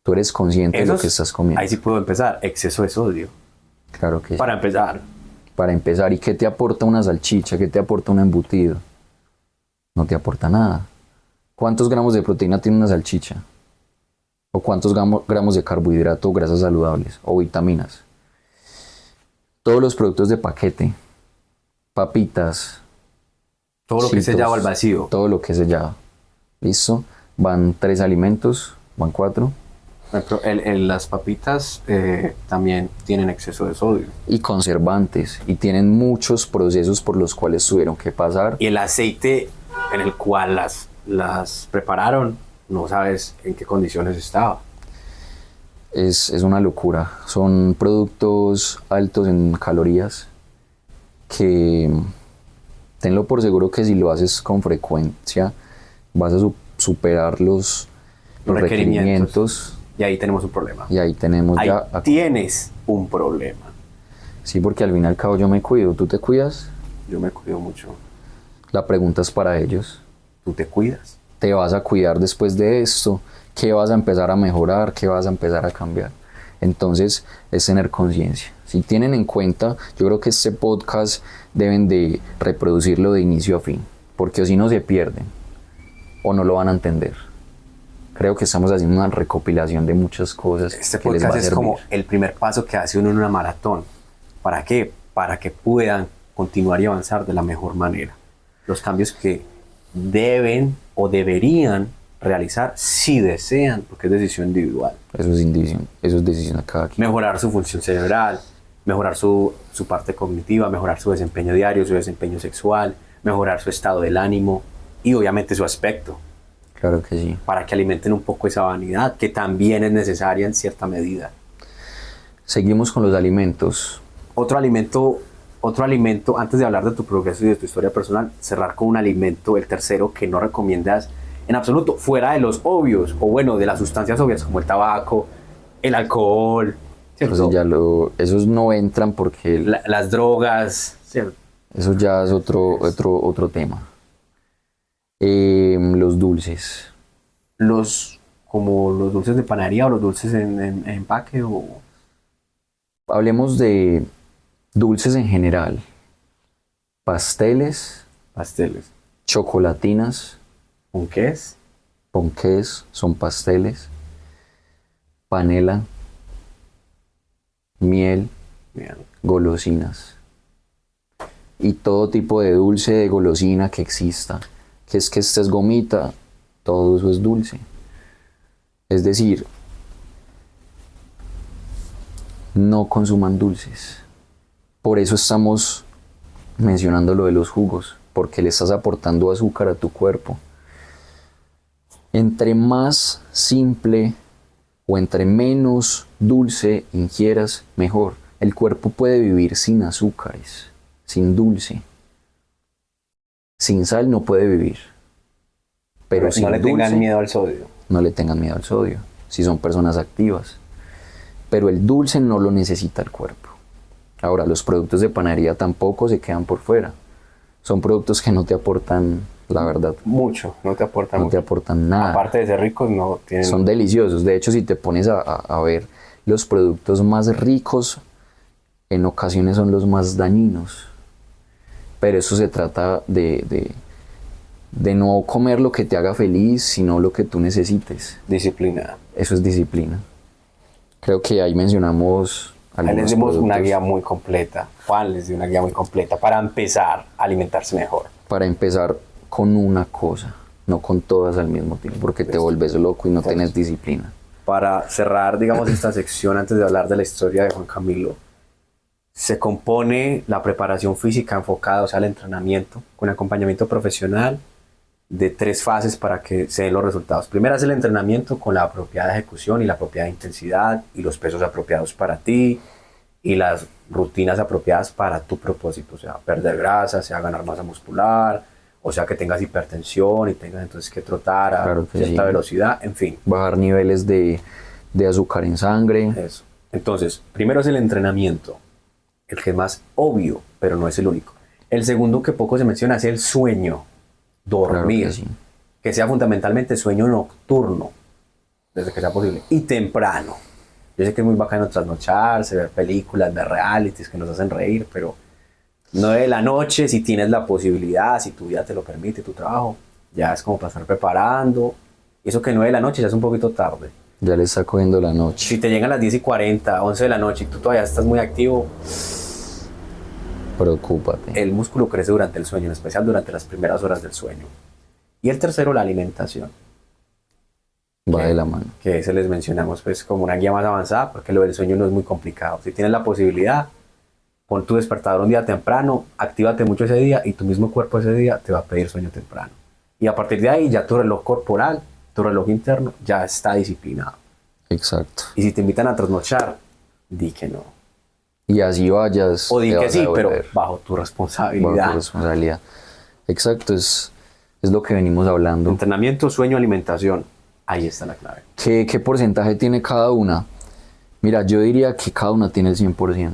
Tú eres consciente de lo que estás comiendo. Ahí sí puedo empezar. Exceso de sodio. Claro que sí. Para empezar. Para empezar, ¿y qué te aporta una salchicha? ¿Qué te aporta un embutido? No te aporta nada. ¿Cuántos gramos de proteína tiene una salchicha? ¿O cuántos gramos de carbohidrato o grasas saludables? ¿O vitaminas? Todos los productos de paquete, papitas, Todo lo que es sellado al vacío. Todo lo que es sellado. ¿Listo? Van 3 alimentos, van 4. Pero las papitas también tienen exceso de sodio. Y conservantes. Y tienen muchos procesos por los cuales tuvieron que pasar. Y el aceite en el cual las prepararon, no sabes en qué condiciones estaba. Es una locura. Son productos altos en calorías que tenlo por seguro que si lo haces con frecuencia vas a superar los requerimientos. Y ahí tenemos un problema. Y ahí tenemos ahí ya... tienes un problema. Sí, porque al fin y al cabo yo me cuido. ¿Tú te cuidas? Yo me cuido mucho. La pregunta es para ellos. ¿Tú te cuidas? ¿Te vas a cuidar después de esto? ¿Qué vas a empezar a mejorar? ¿Qué vas a empezar a cambiar? Entonces, es tener conciencia. Si tienen en cuenta, yo creo que este podcast deben de reproducirlo de inicio a fin, porque o si no se pierden o no lo van a entender. Creo que estamos haciendo una recopilación de muchas cosas. Este que les va a podcast es servir. como el primer paso que hace uno en una maratón. ¿Para qué? Para que puedan continuar y avanzar de la mejor manera. Los cambios que deben o deberían realizar si desean, porque es decisión individual. Eso es decisión de cada quien. Mejorar su función cerebral, mejorar su parte cognitiva, mejorar su desempeño diario, su desempeño sexual, mejorar su estado del ánimo y obviamente su aspecto. Claro que sí. Para que alimenten un poco esa vanidad, que también es necesaria en cierta medida. Seguimos con los alimentos. Otro alimento, antes de hablar de tu progreso y de tu historia personal, cerrar con un alimento, el tercero, que no recomiendas en absoluto, fuera de los obvios, o bueno, de las sustancias obvias, como el tabaco, el alcohol, ¿cierto? Entonces esos no entran porque... las drogas, ¿cierto? Eso ya es otro tema. Los dulces. Como los dulces de panadería o los dulces en empaque o... Hablemos de dulces en general. Pasteles, chocolatinas, ¿Ponqués? ponqués, son pasteles, panela, miel, Bien. golosinas. Y todo tipo de dulce, de golosina que exista. Que esta es gomita, todo eso es dulce. Es decir, no consuman dulces. Por eso estamos mencionando lo de los jugos, porque le estás aportando azúcar a tu cuerpo. Entre más simple o entre menos dulce ingieras, mejor. El cuerpo puede vivir sin azúcares, sin dulce. Sin sal no puede vivir. Pero sin no le dulce, tengan miedo al sodio. no le tengan miedo al sodio, si son personas activas. Pero el dulce no lo necesita el cuerpo. Ahora, los productos de panadería tampoco se quedan por fuera. Son productos que no te aportan, la verdad, Mucho, no te aportan no mucho. te aportan nada. Aparte de ser ricos, no tienen... Son deliciosos. De hecho, si te pones a ver los productos más ricos, en ocasiones son los más dañinos. Pero eso se trata de no comer lo que te haga feliz, sino lo que tú necesites. Disciplina. Eso es disciplina. Creo que ahí mencionamos Ahí les algunos dimos productos una guía muy completa. Juan les dio una guía muy completa para empezar a alimentarse mejor. para empezar con una cosa, no con todas al mismo tiempo, porque te vuelves loco y no tienes disciplina. Para cerrar, digamos, esta sección, antes de hablar de la historia de Juan Camilo, se compone la preparación física enfocada, o sea, el entrenamiento, con acompañamiento profesional de 3 fases para que se den los resultados. Primero es el entrenamiento con la apropiada ejecución y la apropiada intensidad y los pesos apropiados para ti y las rutinas apropiadas para tu propósito, o sea, perder grasa, sea ganar masa muscular, o sea, que tengas hipertensión y tengas entonces que trotar a Claro que cierta sí. velocidad, en fin. Bajar niveles de azúcar en sangre. Eso. Entonces, primero es el entrenamiento, el que es más obvio, pero no es el único. El segundo que poco se menciona es el sueño, dormir, Claro que sí. que sea fundamentalmente sueño nocturno, desde que sea posible, y temprano. Yo sé que es muy bacano trasnocharse, ver películas, ver realities que nos hacen reír, pero 9 de la noche, si tienes la posibilidad, si tu vida te lo permite, tu trabajo, ya es como para estar preparando. Y eso que 9 de la noche ya es un poquito tarde. Ya le está cogiendo la noche. Si te llegan las 10:40, 11 de la noche y tú todavía estás muy activo, Preocúpate. El músculo crece durante el sueño, en especial durante las primeras horas del sueño. Y el tercero, la alimentación, Va de la mano. que ese les mencionamos pues como una guía más avanzada, porque lo del sueño no es muy complicado. Si tienes la posibilidad, pon tu despertador un día temprano, actívate mucho ese día y tu mismo cuerpo ese día te va a pedir sueño temprano. Y a partir de ahí ya tu reloj corporal, tu reloj interno ya está disciplinado. Exacto. Y si te invitan a trasnochar, di que no. Y así vayas. O di te que vas a sí, pero devolver bajo tu bajo responsabilidad. tu responsabilidad. Exacto, es lo que venimos hablando. Entrenamiento, sueño, alimentación. Ahí está la clave. ¿Qué porcentaje tiene cada una? Mira, yo diría que cada una tiene el 100%,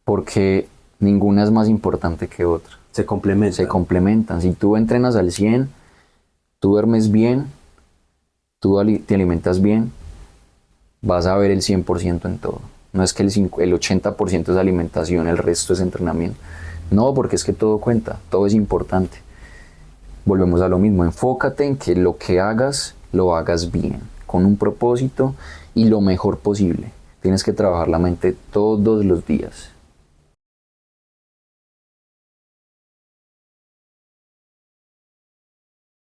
porque ninguna es más importante que otra. Se complementa. Se complementan. Si tú entrenas al 100, tú duermes bien, te alimentas bien, vas a ver el 100% en todo. No es que el 80% es alimentación, el resto es entrenamiento. No, porque es que todo cuenta, todo es importante. Volvemos a lo mismo, enfócate en que lo que hagas, lo hagas bien, con un propósito y lo mejor posible. Tienes que trabajar la mente todos los días.